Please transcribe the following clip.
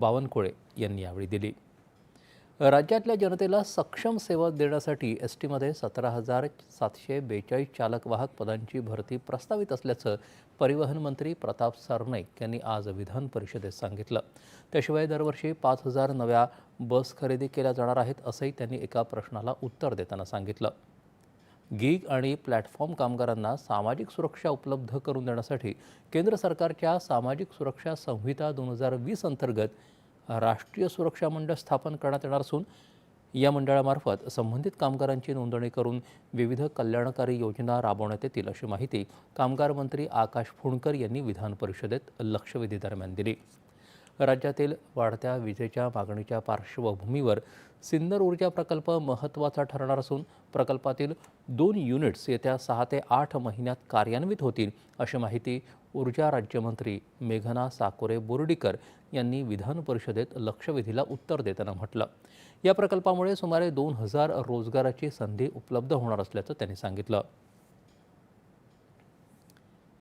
बावनकुळे यांनी यावेळी दिली। राज्यातल्या जनतेला सक्षम सेवा देण्यासाठी एसटीमध्ये 17,742 चालक वाहक पदांची भरती प्रस्तावित असल्याचं परिवहन मंत्री प्रताप सरनाईक यांनी आज विधान परिषदेत सांगितलं। त्याशिवाय दरवर्षी 5,000 नव्या बस खरेदी केल्या जाणार आहेत असंही त्यांनी एका प्रश्नाला उत्तर देताना सांगितलं। गिग आणि प्लॅटफॉर्म कामगारांना सामाजिक सुरक्षा उपलब्ध करून देण्यासाठी केंद्र सरकारच्या सामाजिक सुरक्षा संहिता 2020 अंतर्गत राष्ट्रीय सुरक्षा मंडळ स्थापन करण्यात येणार असून या मंडळामार्फत संबंधित कामगारांची नोंदणी करून विविध कल्याणकारी योजना राबवण्यात येतील अशी माहिती कामगार मंत्री आकाश फुंडकर यांनी विधान परिषदेत लक्षवेधी दरम्यान दिली। राज्यातील वाढत्या विजेच्या मागणीच्या पार्श्वभूमीवर सिन्नर ऊर्जा प्रकल्प महत्त्वाचा ठरणार असून प्रकल्पातील 2 युनिट्स येत्या 6 ते 8 महिन्यात कार्यान्वित होतील अशी माहिती ऊर्जा राज्यमंत्री मेघना साकोरे बोर्डीकर यांनी विधान परिषदेत लक्षवेधीला उत्तर देताना म्हटलं। या प्रकल्पामुळे सुमारे 2,000 रोजगाराची संधी उपलब्ध होणार असल्याचं त्यांनी सांगितलं।